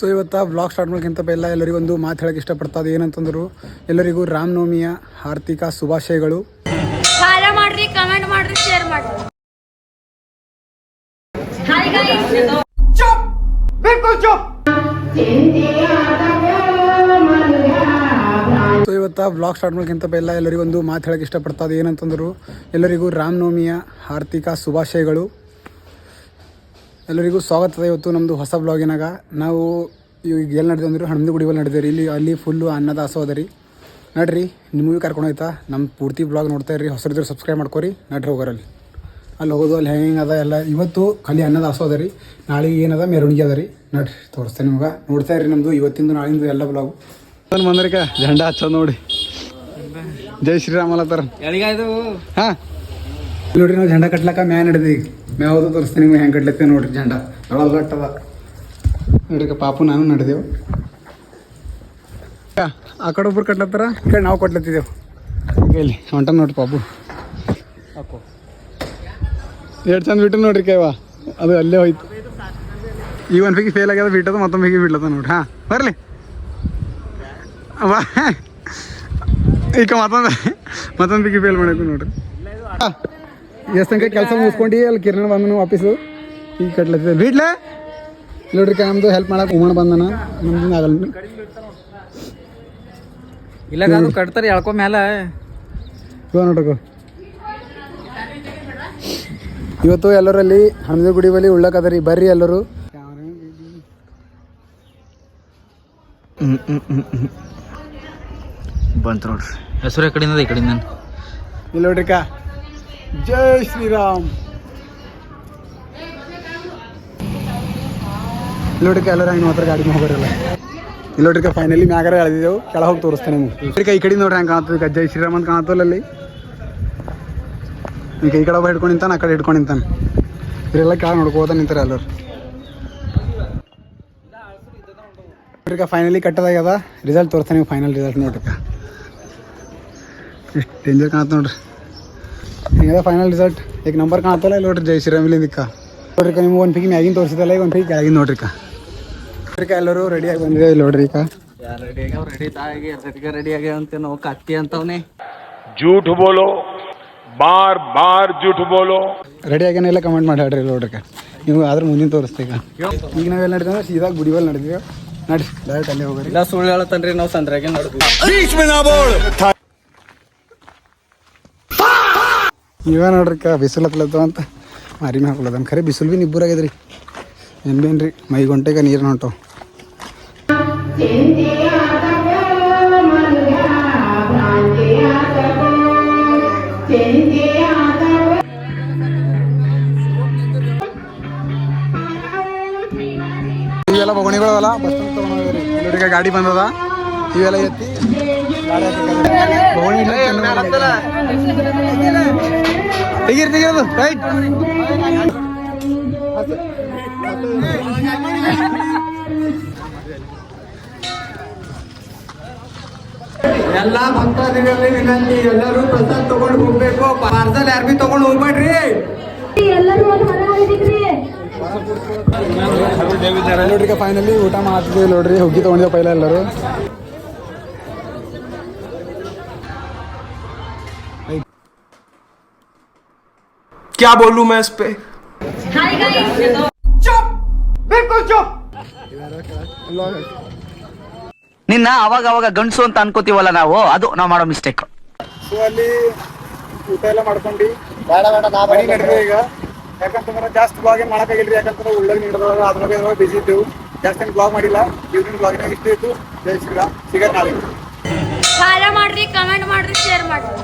So ಇವತ್ತು blog start ಮಾಡೋಕ್ಕಿಂತ ಪೆಲ್ಲ ಎಲ್ಲರಿಗೂ ಒಂದು ಮಾತು ಹೇಳಕ್ಕೆ ಇಷ್ಟಪಡ್ತದೆ ಏನಂತಂದ್ರು ಎಲ್ಲರಿಗೂ ರಾಮನವಮಿಯ ಆರ್ಥಿಕ ಶುಭಾಶಯಗಳು. ಫಾಲೋ ಮಾಡ್ರಿ, ಕಮೆಂಟ್ ಮಾಡ್ರಿ, ಶೇರ್ ಮಾಡ್ರಿ. Hi guys. ಚುಪ್, ಬಿಲ್ಕುಲ್ ಚುಪ್. ಸೊ ಇವತ್ತು ಬ್ಲಾಗ್ ಸ್ಟಾರ್ಟ್ ಮಾಡೋಕ್ಕಿಂತ ಪೆಲ್ಲ ಎಲ್ಲರಿಗೂ ಒಂದು ಮಾತು ಹೇಳಕ್ಕೆ ಇಷ್ಟಪಡ್ತದೆ ಏನಂತಂದ್ರು ಎಲ್ಲರಿಗೂ ರಾಮನವಮಿಯ ಆರ್ಥಿಕ ಶುಭಾಶಯಗಳು. ಎಲ್ಲರಿಗೂ ಸ್ವಾಗತ. ಇವತ್ತು ನಮ್ಮದು ಹೊಸ ಬ್ಲಾಗಿನಾಗ ನಾವು ಈಗ ಎಲ್ಲಿ ನಡೆದು ಅಂದ್ರೆ ಹಣಮದಿ ಗುಡಿ ಬಲ್ಲಿ ನಡೆದೇವ್ರಿ. ಅಲ್ಲಿ ಫುಲ್ಲು ಅನ್ನದಾಸೋಹ ರೀ. ನಡ್ರಿ ನಿಮಗೂ ಕರ್ಕೊಂಡು ಹೋಯ್ತಾ ನಮ್ಮ ಪೂರ್ತಿ ಬ್ಲಾಗ್ ನೋಡ್ತಾ ಇರ್ರಿ. ಹೊಸರಿದ್ರೆ ಸಬ್ಸ್ಕ್ರೈಬ್ ಮಾಡ್ಕೊರಿ. ನಡ್ರಿ ಹೋಗೋರಲ್ಲಿ ಅಲ್ಲಿ ಹೋಗೋದು ಅಲ್ಲಿ ಹೆಂಗೆ ಅದ ಎಲ್ಲ. ಇವತ್ತು ಖಾಲಿ ಅನ್ನದಾಸೋಹ ರೀ. ನಾಳೆಗೆ ಏನದ ಮೆರವಣಿಗೆ ಅದ ರೀ. ನಡ್ರಿ ತೋರಿಸ್ತೇನೆ ನಿಮ್ಗೆ. ನೋಡ್ತಾ ಇರ್ರಿ ನಮ್ಮದು ಇವತ್ತಿಂದು ನಾಳಿಂದು ಎಲ್ಲ ಬ್ಲಾಗು. ಬಂದ್ರಿಕ ಜಂಡ ಹಚ್ಚೋದು ನೋಡಿ. ಜೈ ಶ್ರೀರಾಮ್ ಅಲ್ಲತ್ತಾರ. ಹಾಂ ನೋಡ್ರಿ ನಾವು ಜಂಡ ಕಟ್ಲಕ್ಕ ಮ್ಯಾ ನಡೆದಿ. ಮ್ಯಾವುದು ತೋರಿಸ್ತೀನಿ ನಿಮ್ಗೆ ಹೆಂಗೆ ಕಟ್ಲತ್ತೇವೆ ನೋಡ್ರಿ. ಜಂಡ ಒಳಗಟ್ಟದ ನೋಡ್ರಿಕ. ಪಾಪು ನಾನು ನಡೆದೆವು. ಆ ಕಡೆ ಒಬ್ರು ಕಟ್ಲತ್ತಾರ, ಈ ಕಡೆ ನಾವು ಕಟ್ಲತ್ತಿದ್ದೆವು. ಇಲ್ಲಿ ಹೊಂಟ ನೋಡ್ರಿ ಪಾಪು. ಎರಡು ಚಂದ ಬಿಟ್ಟು ನೋಡ್ರಿ ಕೈವ ಅದು ಅಲ್ಲೇ ಹೋಯ್ತು. ಈ ಒಂದು ಫಿಗಿ ಫೇಲ್ ಆಗ್ಯದ, ಬಿಟ್ಟದ ಮತ್ತೊಂದು ಫಿಗಿ ಬಿಡ್ಲತ್ತ ನೋಡ್ರಿ. ಹಾಂ ಬರಲಿ ಈಗ ಮತ್ತೊಂದು ಫಿಗಿ ಫೇಲ್ ಮಾಡಬೇಕು ನೋಡ್ರಿ. ಎಷ್ಟು ಸಂಖ್ಯೆ ಕೆಲಸ ಮುಗಿಸ್ಕೊಂಡು ಅಲ್ಲಿ ಕಿರಣ ಬಂದನು ವಾಪಸ್ಸು. ಈಗ ಕಟ್ಲತ್ತಿದ್ದೆ ಬಿಡ್ಲೆ ನೋಡ್ರಿ. ನಮ್ದು ಹೆಲ್ಪ್ ಮಾಡಕ್ಕೆ ಉಮಣ ಬಂದನ. ನಮ್ದು ಆಗಲ್ಲ ಇಲ್ಲ ಕಟ್ತಾರೆ ಎಳ್ಕೊ ಮ್ಯಾಲ. ಇವಾಗ ನೋಡ್ರಿ ಇವತ್ತು ಎಲ್ಲರಲ್ಲಿ ಹಣಮದಿ ಗುಡಿ ಬಳಿ ಉಳ್ಳಕದ ರೀ. ಬರ್ರಿ ಎಲ್ಲರೂ. ಬಂತು ನೋಡ್ರಿ. ಹೆಸರು ಈ ಕಡೆಯಿಂದ ಈ ಕಡೆಯಿಂದ ಇಲ್ಲಿ ನೋಡ್ರಿಕ. ಜೈ ಶ್ರೀರಾಮ್. ಇಲ್ಲಿ ನೋಡ್ರಿಕ ಎಲ್ಲರೂ ಹೆಂಗೆ ಮಾತ್ರ ಗಾಡಿ ಹೋಗೋರಲ್ಲ. ಇಲ್ಲಿ ನೋಡ್ರಿಕ ಫೈನಲಿ ಮ್ಯಾಗಾರ ಎಳೆದಿದ್ದೆವು. ಕೆಳ ಹೋಗಿ ತೋರಿಸ್ತೇನೆ ನಿಮ್ಗೆ. ಈ ಕಡೆ ನೋಡ್ರಿ ಹೆಂಗೆ ಕಾಣ್ತದೆ. ಜೈ ಶ್ರೀರಾಮ್ ಅಂತ ಕಾಣ್ತಲ್ಲ ಅಲ್ಲಿ. ಈಗ ಈ ಕಡೆ ಒಬ್ಬ ಹಿಡ್ಕೊಂಡು ನಿಂತಾನೆ, ಆ ಕಡೆ ಹಿಡ್ಕೊಂಡು ನಿಂತಾನೆ. ಇವರೆಲ್ಲ ಕೆಳ ನೋಡ್ಕೋತ ನಿಂತಾರೆ ಎಲ್ಲರು. ನೋಡ್ರಿಕ ಫೈನಲಿ ಕಟ್ಟದಾಗ್ಯದ. ರಿಸಲ್ಟ್ ತೋರಿಸ್ತೇನೆ ನೀವು. ಫೈನಲ್ ರಿಸಲ್ಟ್ ನೋಡ್ರಿಕ ಎಷ್ಟು ಡೇಂಜರ್ ಕಾಣತ್ತೆ ನೋಡ್ರಿ. ಹಿಂಗದ ಫೈನಲ್ ರಿಸಲ್ಟ್. ಈಗ ನಂಬರ್ ಕಾಣ್ತಲ್ಲ ಇಲ್ಲಿ ನೋಡ್ರಿ. ಜೈ ಶ್ರೀರಾಮ್ ಇಲ್ಲಿಂದಿಕ್ಕ ನೋಡ್ರಿಕ. ನಿಮ್ಗೆ ಒಂದು ಫಿಗಿ ಮ್ಯಾಗಿನ ತೋರಿಸಿದಲ್ಲ, ಈಗ ಒಂದು ಫಿಗಿ ಕೆಳಗಿನ ನೋಡ್ರಿಕ. ನೋಡ್ರಿಕ ಎಲ್ಲರೂ ರೆಡಿಯಾಗಿ ಬಂದಿದೆ. ಇಲ್ಲಿ ನೋಡ್ರಿ ಈಗ ರೆಡಿ ಆಗ್ಯಾವ ಅಂತ ನಾವು ಕತ್ತಿ ಅಂತವನೇ. झूठ बोलो, बार बार झूठ बोलो. ರೆಡಿ ಆಗ್ಯಾನೆಲ್ಲ ಕಮೆಂಟ್ ಮಾಡಿ ಹೇಳ್ರಿ. ನೋಡ್ರಿಕ ನೀವು ಆದ್ರೆ ಮುಂದಿನ ತೋರಿಸ್ತೀವಿ. ಈಗ ನಾವೆಲ್ಲ ನಡೆದ್ರೆ ಸೀದಾ ಗುಡಿ ಬಲ್ಲಿ ನಡೆದಿವಿ. ನಡ್ರಿ ಡೈರೆಕ್ಟ್ ಅಲ್ಲೇ ಹೋಗ್ರಿ. ಇಲ್ಲ ಸುಳ್ಳು ಹೇಳತ್ತನ್ರಿ, ನಾವು ಸಂದ್ರಾಗೆ ನೋಡ್ತೀವಿ. ಇವ ನೋಡ್ರಿಕ ಬಿಸಿಲು ಹತ್ಲತ್ತವ ಅಂತ ಮಾರಿ ಮ್ಯಾಗ ಹಾಕೊಳ್ಳೋದನ್. ಖರೆ ಬಿಸಿಲು ಭೀ ನಿಬ್ಬರಾಗ್ಯದ್ರಿ. ಏನ್ಬೇನ್ರಿ ಮೈ ಗಂಟೆಗೆ ನೀರು ಹೊಂಟವು. ಇವೆಲ್ಲ ಬೊಗಣಿಗಳವಲ್ಲ ಬಸ್ ಸ್ಟ್ಯಾಂಡ್ ತೊಗೊಂಡೋಗ್ರಿ. ಇಲ್ಲರಿಗೆ ಗಾಡಿ ಬಂದದ. ಇವೆಲ್ಲ ಎತ್ತಿ ಗಾಡಿ ಬೊಗಣಿ ತೆಗೀರಿ ರೈಟ್. ಎಲ್ಲ ಭಕ್ತಾದಿಗಳಲ್ಲಿ ವಿನಂತಿ, ಎಲ್ಲರೂ ಪ್ರಸಾದ್ ತಗೊಂಡು ಹೋಗ್ಬೇಕು. ಪಾರ್ಸಲ್ ಯಾರು ಬಿ ತಗೊಂಡು ಹೋಗ್ಬೇಡ್ರಿ. ನೋಡ್ರಿ ಫೈನಲಿ ಊಟ ಮಾಡ್ತಿದ್ದೀವಿ ನೋಡ್ರಿ. ಹುಗ್ಗಿ ತಗೊಂಡಿದ್ದೇವೆ ಪೈಲ ಎಲ್ಲರೂ. क्या बोलूं मैं इस पे? Hi guys. चुप, बिल्कुल चुप. ನಿನ್ನ ಅವಾಗ ಅವಾಗ ಗಂಡಸು ಅಂತ ಅನ್ಕೋತೀವಲ್ಲ ನಾವು, ಅದು ನಾವು ಮಾಡೋ ಮಿಸ್ಟೇಕ್. ಸೊ ಅಲ್ಲಿ ಊಟ ಎಲ್ಲ ಮಾಡ್ಕೊಂಡು ಮನೆ ನಡೆದು ಈಗ. ಯಾಕಂತಂದ್ರೆ ಜಾಸ್ತಿ ಬ್ಲಾಗ್ ಏನು ಮಾಡೋಕ್ಕಾಗಿಲ್ರಿ. ಯಾಕಂತಂದ್ರೆ ಉಳ್ಳಾಗ ನೀಡಿದಾಗ ಅದ್ರಾಗ ಬಿಸಿ ಇದ್ದೆವು. ಜಾಸ್ತಿ ಏನು ಬ್ಲಾಗ್ ಮಾಡಿಲ್ಲ. ಈವ್ನಿಂಗ್ ಬ್ಲಾಗಿನಾಗ ಇಷ್ಟು ಇತ್ತು. ಜೈ ಶ್ರೀರಾಮ್. ಸಿಗ ನಾಳೆ. ಫಾಲೋ ಮಾಡ್ರಿ, ಕಮೆಂಟ್ ಮಾಡ್ರಿ, ಶೇರ್ ಮಾಡ್ರಿ.